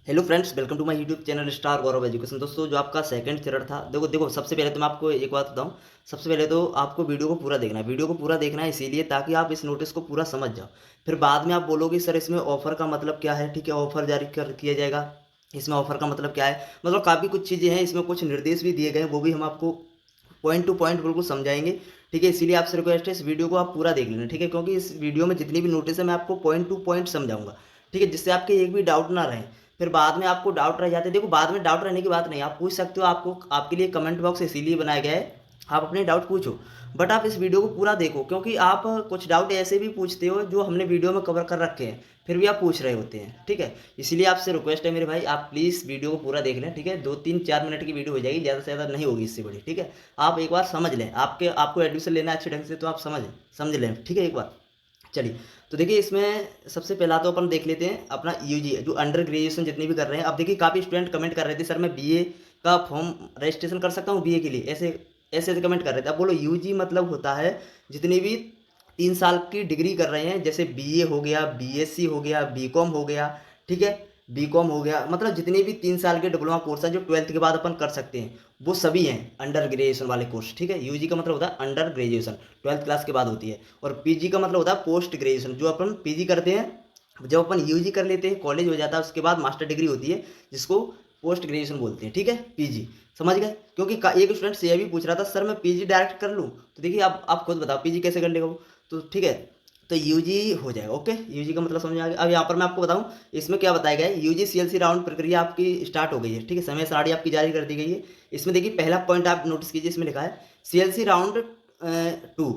Hello friends, welcome to my YouTube channel star Gaurav education. दोस्तों, जो आपका सेकंड चरण था, देखो देखो सबसे पहले तो मैं आपको एक बात बताऊं। सबसे पहले तो आपको वीडियो को पूरा देखना है। वीडियो को पूरा देखना है इसीलिए ताकि आप इस नोटिस को पूरा समझ जाओ। फिर बाद में आप बोलोगे सर इसमें ऑफर का मतलब क्या है। ठीक है, ऑफर जारी कर किया जाएगा। इसमें ऑफर का मतलब क्या है, मतलब काफ़ी कुछ चीज़ें हैं, इसमें कुछ निर्देश भी दिए गए हैं, वो भी हम आपको पॉइंट टू पॉइंट बिल्कुल समझाएंगे। ठीक है, इसीलिए आपसे रिक्वेस्ट है इस वीडियो को आप पूरा देख लेना। ठीक है, क्योंकि इस वीडियो में जितनी भी नोटिस है मैं आपको पॉइंट टू पॉइंट समझाऊंगा। ठीक है, जिससे आपके एक भी डाउट ना रहे। फिर बाद में आपको डाउट रह जाते हैं, देखो बाद में डाउट रहने की बात नहीं, आप पूछ सकते हो। आपको आपके लिए कमेंट बॉक्स इसीलिए बनाया गया है, आप अपने डाउट पूछो। बट आप इस वीडियो को पूरा देखो, क्योंकि आप कुछ डाउट ऐसे भी पूछते हो जो हमने वीडियो में कवर कर रखे हैं, फिर भी आप पूछ रहे होते हैं। ठीक है, इसीलिए आपसे रिक्वेस्ट है मेरे भाई, आप प्लीज़ वीडियो को पूरा देख लें। ठीक है, 2 3 4 मिनट की वीडियो हो जाएगी, ज़्यादा से ज़्यादा नहीं होगी इससे बड़ी। ठीक है, आप एक बार समझ लें, आपको एडमिशन लेना है अच्छे ढंग से, तो आप समझ लें। ठीक है, एक बार चलिए। तो देखिए, इसमें सबसे पहला तो अपन देख लेते हैं अपना यूजी, जो अंडर ग्रेजुएशन जितने भी कर रहे हैं। अब देखिए, काफ़ी स्टूडेंट कमेंट कर रहे थे सर मैं बीए का फॉर्म रजिस्ट्रेशन कर सकता हूँ बीए के लिए, ऐसे ऐसे ऐसे कमेंट कर रहे थे। अब बोलो, यूजी मतलब होता है जितनी भी 3 साल की डिग्री कर रहे हैं, जैसे बीए हो गया, बीएससी हो गया, बीकॉम हो गया। ठीक है, बीकॉम हो गया, मतलब जितने भी 3 साल के डिप्लोमा कोर्स हैं जो 12th के बाद अपन कर सकते हैं, वो सभी हैं अंडर ग्रेजुएशन वाले कोर्स। ठीक है, यूजी का मतलब होता है अंडर ग्रेजुएशन, 12th क्लास के बाद होती है। और पीजी का मतलब होता है पोस्ट ग्रेजुएशन, जो अपन पीजी करते हैं। जब अपन यूजी कर लेते हैं, कॉलेज हो जाता है, उसके बाद मास्टर डिग्री होती है, जिसको पोस्ट ग्रेजुएशन बोलते हैं। ठीक है, पीजी समझ गए। क्योंकि एक स्टूडेंट से यह भी पूछ रहा था सर मैं पीजी डायरेक्ट कर लूँ, तो देखिए आप खुद बताओ पीजी कैसे कर लेगा वो। तो ठीक है, तो यूजी हो जाएगा। ओके, यूजी का मतलब समझ आ गया। अब यहाँ पर मैं आपको बताऊँ इसमें क्या बताया गया है। यूजी सीएलसी राउंड प्रक्रिया आपकी स्टार्ट हो गई है। ठीक है, समय सारणी आपकी जारी कर दी गई है। इसमें देखिए, पहला पॉइंट आप नोटिस कीजिए, इसमें लिखा है सीएलसी राउंड 2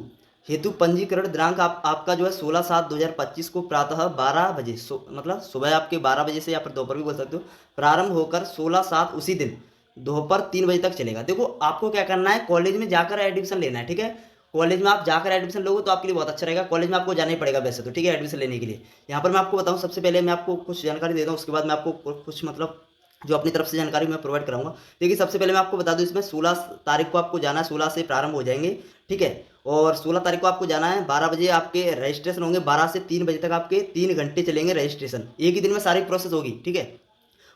हेतु पंजीकरण दिनांक आपका जो है 16/7/2025 को प्रातः 12 बजे, मतलब सुबह आपके 12 बजे से, या फिर दोपहर भी बोल सकते हो, प्रारंभ होकर 16/7 उसी दिन दोपहर 3 बजे तक चलेगा। देखो, आपको क्या करना है, कॉलेज में जाकर एडमिशन लेना है। ठीक है, कॉलेज में आप जाकर एडमिशन लोगे तो आपके लिए बहुत अच्छा रहेगा। कॉलेज में आपको जाना ही पड़ेगा वैसे तो। ठीक है, एडमिशन लेने के लिए यहाँ पर मैं आपको बताऊँ, सबसे पहले मैं आपको कुछ जानकारी देता हूँ, उसके बाद मैं आपको कुछ मतलब जो अपनी तरफ से जानकारी मैं प्रोवाइड कराऊंगा। देखिए, सबसे पहले मैं आपको बता दूं, इसमें 16 तारीख को आपको जाना है, 16 से प्रारंभ हो जाएंगे। ठीक है, और 16 तारीख को आपको जाना है, 12 बजे आपके रजिस्ट्रेशन होंगे, 12 से 3 बजे तक आपके 3 घंटे चलेंगे रजिस्ट्रेशन, एक ही दिन में सारी प्रोसेस होगी। ठीक है,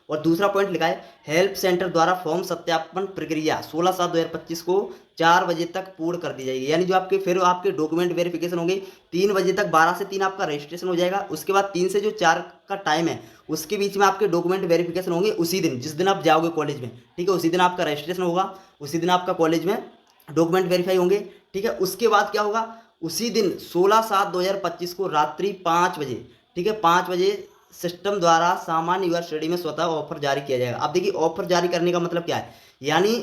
और दूसरा पॉइंट लिखा है हेल्प सेंटर द्वारा फॉर्म सत्यापन प्रक्रिया 16/7/2025 को 4 बजे तक पूर्ण कर दी जाएगी। यानी जो आपके फिर आपके डॉक्यूमेंट वेरिफिकेशन होंगे 3 बजे तक, 12 से 3 आपका रजिस्ट्रेशन हो जाएगा। उसके बाद 3 से जो 4 का टाइम है, उसके बीच में आपके डॉक्यूमेंट वेरिफिकेशन होंगे उसी दिन, जिस दिन आप जाओगे कॉलेज में। ठीक है, उसी दिन आपका रजिस्ट्रेशन होगा, उसी दिन आपका कॉलेज में डॉक्यूमेंट वेरीफाई होंगे। ठीक है, उसके बाद क्या होगा, उसी दिन 16/7/2025 को रात्रि 5 बजे, ठीक है 5 बजे सिस्टम द्वारा सामान्य युवा श्रेणी में स्वतः ऑफर जारी किया जाएगा। अब देखिए, ऑफर जारी करने का मतलब क्या है, यानी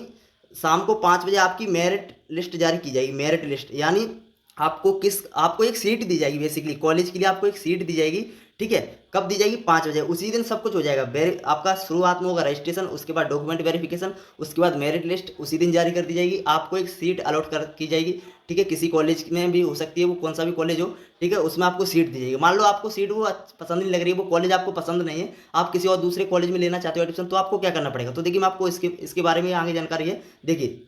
शाम को 5 बजे आपकी मेरिट लिस्ट जारी की जाएगी। मेरिट लिस्ट यानी आपको एक सीट दी जाएगी, बेसिकली कॉलेज के लिए आपको एक सीट दी जाएगी। ठीक है, कब दी जाएगी, 5 बजे, उसी दिन सब कुछ हो जाएगा। आपका शुरुआत में होगा रजिस्ट्रेशन, उसके बाद डॉक्यूमेंट वेरिफिकेशन, उसके बाद मेरिट लिस्ट उसी दिन जारी कर दी जाएगी। आपको एक सीट अलॉट कर की जाएगी। ठीक है, किसी कॉलेज में भी हो सकती है, वो कौन सा भी कॉलेज हो। ठीक है, उसमें आपको सीट दी जाएगी। मान लो आपको सीट वो पसंद नहीं लग रही है, वो कॉलेज आपको पसंद नहीं है, आप किसी और दूसरे कॉलेज में लेना चाहते हो एडमिशन, तो आपको क्या करना पड़ेगा। तो देखिए, मैं आपको इसके बारे में आगे जानकारी है। देखिए,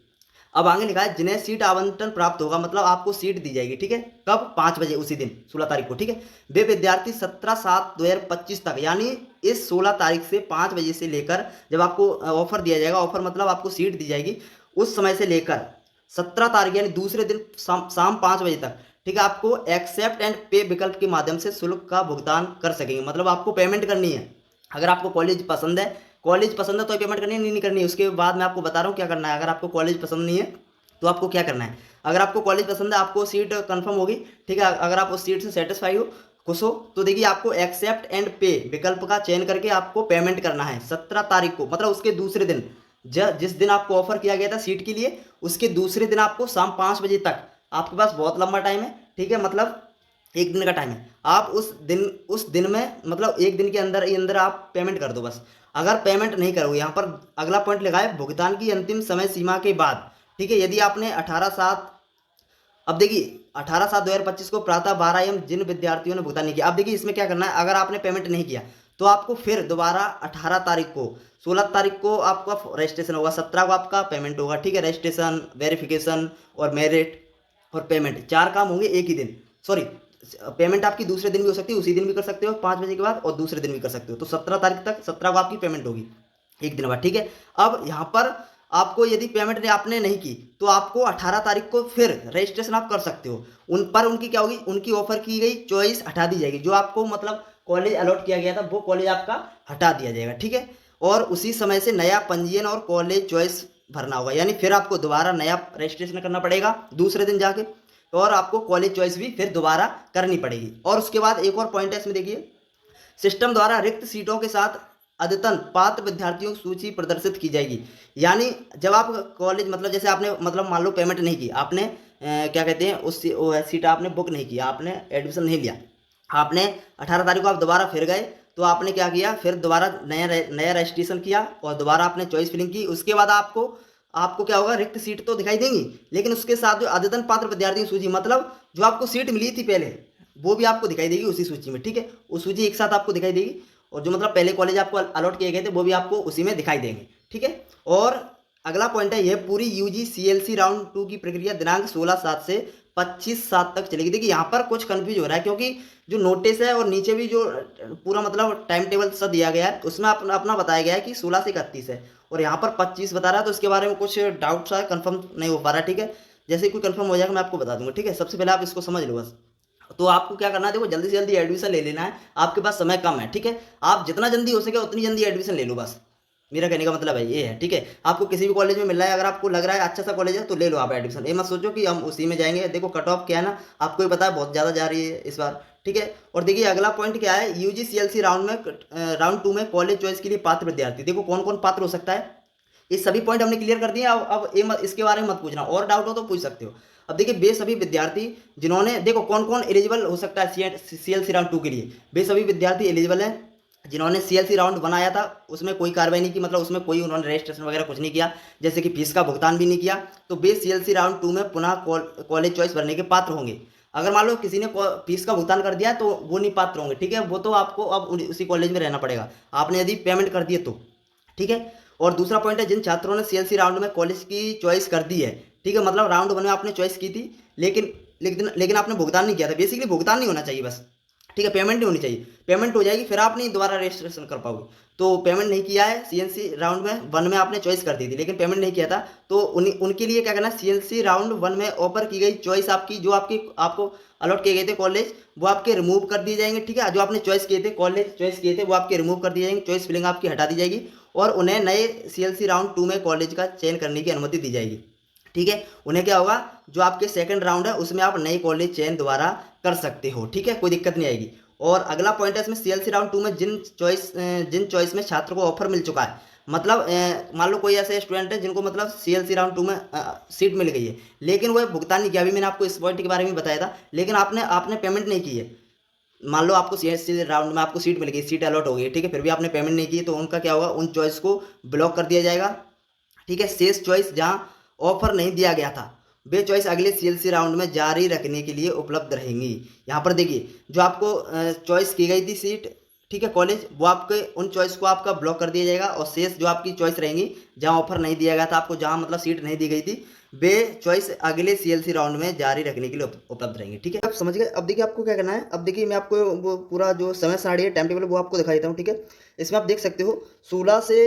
अब आगे लिखा है जिन्हें सीट आवंटन प्राप्त होगा, मतलब आपको सीट दी जाएगी। ठीक है, कब, 5 बजे उसी दिन 16 तारीख को। ठीक है, वे विद्यार्थी 17/7/2025 तक, यानी इस 16 तारीख से 5 बजे से लेकर जब आपको ऑफर दिया जाएगा, ऑफर मतलब आपको सीट दी जाएगी, उस समय से लेकर 17 तारीख यानी दूसरे दिन शाम 5 बजे तक, ठीक है, आपको एक्सेप्ट एंड पे विकल्प के माध्यम से शुल्क का भुगतान कर सकेंगे। मतलब आपको पेमेंट करनी है। अगर आपको कॉलेज पसंद है तो पेमेंट करनी है, नहीं करनी है। उसके बाद मैं आपको बता रहा हूँ क्या करना है। अगर आपको कॉलेज पसंद नहीं है तो आपको क्या करना है, अगर आपको कॉलेज पसंद है, आपको सीट कंफर्म होगी। ठीक है, अगर आप उस सीट से सेटिस्फाई हो, खुश हो, तो देखिए आपको एक्सेप्ट एंड पे विकल्प का चयन करके आपको पेमेंट करना है 17 तारीख को, मतलब उसके दूसरे दिन, जिस दिन आपको ऑफर किया गया था सीट के लिए, उसके दूसरे दिन आपको शाम 5 बजे तक, आपके पास बहुत लंबा टाइम है। ठीक है, मतलब एक दिन का टाइम है। आप उस दिन में, मतलब एक दिन के अंदर ही अंदर आप पेमेंट कर दो बस। अगर पेमेंट नहीं करोगे, यहाँ पर अगला पॉइंट लिखा है भुगतान की अंतिम समय सीमा के बाद। ठीक है, यदि आपने 18/7, अब देखिए 18/7/2025 को प्रातः 12 AM जिन विद्यार्थियों ने भुगतान नहीं किया, अब देखिए इसमें क्या करना है, अगर आपने पेमेंट नहीं किया तो आपको फिर दोबारा 18 तारीख को, 16 तारीख को आपका रजिस्ट्रेशन होगा, 17 को आपका पेमेंट होगा। ठीक है, रजिस्ट्रेशन, वेरिफिकेशन और मेरिट और पेमेंट, 4 काम होंगे एक ही दिन। सॉरी, पेमेंट आपकी दूसरे दिन भी हो सकती है, उसी दिन भी कर सकते हो 5 बजे के बाद, और दूसरे दिन भी कर सकते हो। तो 17 तारीख तक, 17 को आपकी पेमेंट होगी, एक दिन बाद, ठीक है। अब यहाँ पर आपको यदि पेमेंट आपने नहीं की तो आपको 18 तारीख को फिर रजिस्ट्रेशन आप कर सकते हो। उन पर उनकी क्या होगी, उनकी ऑफर की गई चॉइस हटा दी जाएगी, जो आपको मतलब कॉलेज अलॉट किया गया था वो कॉलेज आपका हटा दिया जाएगा, ठीक है। और उसी समय से नया पंजीयन और कॉलेज चॉइस भरना होगा, यानी फिर आपको दोबारा नया रजिस्ट्रेशन करना पड़ेगा दूसरे दिन जाके, और आपको कॉलेज चॉइस भी फिर दोबारा करनी पड़ेगी। और उसके बाद एक और पॉइंट है इसमें, देखिए, सिस्टम द्वारा रिक्त सीटों के साथ अद्यतन पात्र विद्यार्थियों की सूची प्रदर्शित की जाएगी। यानी जब आप कॉलेज मतलब जैसे आपने मतलब मान लो पेमेंट नहीं की आपने, क्या कहते हैं, उस सीट आपने बुक नहीं किया, आपने एडमिशन नहीं लिया, आपने 18 तारीख को आप दोबारा फिर गए, तो आपने क्या किया, फिर दोबारा नया रजिस्ट्रेशन किया और दोबारा आपने चॉइस फिलिंग की। उसके बाद आपको आपको क्या होगा, रिक्त सीट तो दिखाई देंगी, लेकिन उसके साथ जो अद्यतन पात्र विद्यार्थियों की सूची, मतलब जो आपको सीट मिली थी पहले, वो भी आपको दिखाई देगी उसी सूची में, ठीक है। वो सूची एक साथ आपको दिखाई देगी, और जो मतलब पहले कॉलेज आपको अलॉट किए गए थे वो भी आपको उसी में दिखाई देंगे, ठीक है। और अगला पॉइंट है, यह पूरी यूजी सीएलसी राउंड 2 की प्रक्रिया दिनांक 16/7 से 25/7 तक चलेगी। देखिए यहाँ पर कुछ कंफ्यूज हो रहा है, क्योंकि जो नोटिस है और नीचे भी जो पूरा मतलब टाइम टेबल सा दिया गया है, उसमें अपना अपना बताया गया है कि 16 से 31 है, और यहाँ पर 25 बता रहा है, तो इसके बारे में कुछ डाउट सा है, कंफर्म नहीं हो पा रहा है, ठीक है। जैसे कोई कंफर्म हो जाएगा मैं आपको बता दूंगा, ठीक है। सबसे पहले आप इसको समझ लो बस। तो आपको क्या करना है, देखो, जल्दी से जल्दी एडमिशन ले लेना है, आपके पास समय कम है, ठीक है। आप जितना जल्दी हो सके उतनी जल्दी एडमिशन ले लो, बस मेरा कहने का मतलब है ये है, ठीक है। आपको किसी भी कॉलेज में मिल रहा है, अगर आपको लग रहा है अच्छा सा कॉलेज है तो ले लो आप एडमिशन, ये मत सोचो कि हम उसी में जाएंगे। देखो कट ऑफ क्या है ना, आपको ही पता है बहुत ज़्यादा जा रही है इस बार, ठीक है। और देखिए अगला पॉइंट क्या है, यूजी सीएलसी राउंड 2 में कॉलेज चॉइस के लिए पात्र विद्यार्थी, देखो कौन कौन पात्र हो सकता है, ये सभी पॉइंट हमने क्लियर कर दिए। अब ये इसके बारे में मत पूछना, और डाउट हो तो पूछ सकते हो। अब देखिए, वे सभी विद्यार्थी जिन्होंने, देखो कौन कौन एलिजिबल हो सकता है सीएलसी राउंड 2 के लिए, वे सभी विद्यार्थी एलिजिबल हैं जिन्होंने सीएलसी राउंड बनाया था, उसमें कोई कार्रवाई नहीं की, मतलब उसमें कोई उन्होंने रजिस्ट्रेशन वगैरह कुछ नहीं किया, जैसे कि फीस का भुगतान भी नहीं किया, तो वे सीएलसी राउंड 2 में पुनः कॉलेज चॉइस भरने के पात्र होंगे। अगर मान लो किसी ने फीस का भुगतान कर दिया तो वो नहीं पात्र होंगे, ठीक है। वो तो आपको अब उसी कॉलेज में रहना पड़ेगा, आपने यदि पेमेंट कर दिए तो, ठीक है। और दूसरा पॉइंट है, जिन छात्रों ने सीएलसी राउंड में कॉलेज की चॉइस कर दी है, ठीक है, मतलब राउंड 1 में आपने चॉइस की थी, लेकिन लेकिन आपने भुगतान नहीं किया था, बेसिकली भुगतान नहीं होना चाहिए बस, ठीक है, पेमेंट नहीं होनी चाहिए। पेमेंट हो जाएगी फिर आप नहीं दोबारा रजिस्ट्रेशन कर पाओगे। तो पेमेंट नहीं किया है, सीएलसी राउंड में 1 में आपने चॉइस कर दी थी लेकिन पेमेंट नहीं किया था, तो उनके लिए क्या करना है, सीएलसी राउंड 1 में ऑफर की गई चॉइस आपकी, जो आपको अलॉट किए गए थे कॉलेज, वो आपके रिमूव कर दिए जाएंगे, ठीक है। जो आपने चॉइस किए थे, कॉलेज चॉइस किए थे, वो आपके रिमूव कर दिए जाएंगे, चॉइस फिलिंग आपकी हटा दी जाएगी, और उन्हें नए सीएलसी राउंड 2 में कॉलेज का चयन करने की अनुमति दी जाएगी, ठीक है। उन्हें क्या होगा, जो आपके सेकंड राउंड है उसमें आप नई कॉलेज चयन दोबारा कर सकते हो, ठीक है, कोई दिक्कत नहीं आएगी। और अगला पॉइंट है इसमें, सीएलसी राउंड 2 में जिन चॉइस में छात्र को ऑफर मिल चुका है, मतलब मान लो कोई ऐसे स्टूडेंट है जिनको मतलब सीएलसी राउंड 2 में सीट मिल गई है, लेकिन वो भुगतान नहीं किया, अभी मैंने आपको इस पॉइंट के बारे में बताया था, लेकिन आपने पेमेंट नहीं की है। मान लो आपको सीएलसी राउंड में आपको सीट मिल गई, सीट अलॉट हो गई, ठीक है, फिर भी आपने पेमेंट नहीं की, तो उनका क्या होगा, उन चॉइस को ब्लॉक कर दिया जाएगा, ठीक है। शेष चॉइस जहां ऑफर नहीं दिया गया था, वे चॉइस अगले सीएलसी राउंड में जारी रखने के लिए उपलब्ध रहेंगी। यहाँ पर देखिए, जो आपको चॉइस की गई थी सीट, ठीक है, कॉलेज, वो आपके उन चॉइस को आपका ब्लॉक कर दिया जाएगा, और शेष जो आपकी चॉइस रहेंगी जहाँ ऑफर नहीं दिया गया था आपको, जहाँ मतलब सीट नहीं दी गई थी, वे चॉइस अगले सीएलसी राउंड में जारी रखने के लिए उपलब्ध रहेंगी, ठीक है। आप समझ गए। अब देखिए आपको क्या करना है, अब देखिए मैं आपको वो पूरा जो समय सारणी है, टाइम टेबल, वो आपको दिखा देता हूँ, ठीक है। इसमें आप देख सकते हो 16 से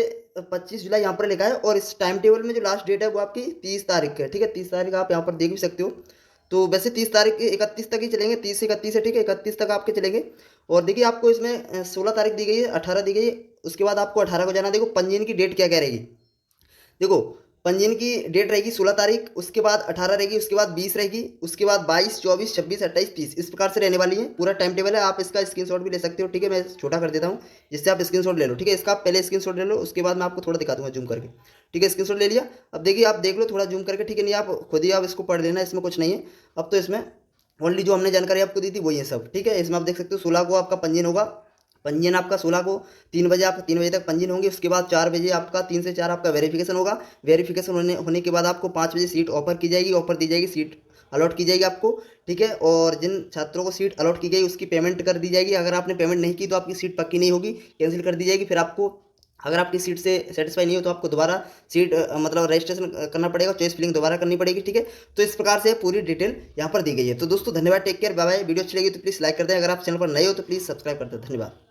25 जुलाई यहाँ पर लिखा है, और इस टाइम टेबल में जो लास्ट डेट है वो आपकी 30 तारीख है, ठीक है। 30 तारीख आप यहाँ पर देख भी सकते हो। तो वैसे 30 तारीख 31 तक ही चलेंगे, 30 से 31 है, ठीक है, 31 तक आपके चलेंगे। और देखिए आपको इसमें 16 तारीख दी गई है, 18 दी गई है, उसके बाद आपको 18 को जाना। देखो पंजीयन की डेट क्या क्या रहेगी, देखो पंजीयन की डेट रहेगी 16 तारीख, उसके बाद 18 रहेगी, उसके बाद 20 रहेगी, उसके बाद 22, 24, 26, 28, 30, इस प्रकार से रहने वाली है। पूरा टाइम टेबल है, आप इसका स्क्रीनशॉट भी ले सकते हो, ठीक है। मैं छोटा कर देता हूँ जिससे आप स्क्रीनशॉट ले लो, ठीक है। इसका आप पहले स्क्रीनशॉट ले लो, उसके बाद मैं आपको थोड़ा दिखा दूंगा जूम करके, ठीक है। स्क्रीनशॉट ले लिया, अब देखिए आप देख लो थोड़ा जूम करके, ठीक है, नहीं आप खुद ही आप इसको पढ़ लेना, इसमें कुछ नहीं है। अब तो इसमें ओनली जो हमने जानकारी आपको दी थी वही है सब, ठीक है। इसमें आप देख सकते हो 16 को आपका पंजीयन होगा, पंजीयन आपका 16 को 3 बजे, आपका 3 बजे तक पंजीयन होंगे, उसके बाद 4 बजे आपका 3 से 4 आपका वेरिफिकेशन होगा, वेरिफिकेशन होने के बाद आपको 5 बजे सीट ऑफर की जाएगी, ऑफर दी जाएगी, सीट अलॉट की जाएगी आपको, ठीक है। और जिन छात्रों को सीट अलॉट की गई उसकी पेमेंट कर दी जाएगी, अगर आपने पेमेंट नहीं की तो आपकी सीट पक्की नहीं होगी, कैंसिल कर दी जाएगी, फिर आपको अगर आपकी सीट से सेटिस्फाई नहीं हो तो आपको दोबारा सीट मतलब रजिस्ट्रेशन करना पड़ेगा, चॉइस फिलिंग दोबारा करनी पड़ेगी, ठीक है। तो इस प्रकार से पूरी डिटेल यहाँ पर दी गई है। तो दोस्तों धन्यवाद, take care, bye bye. Video अच्छी लगी तो प्लीज़ लाइक कर दें, अगर आप चैनल पर नए हो तो प्लीज़ सब्सक्राइब कर दें। धन्यवाद।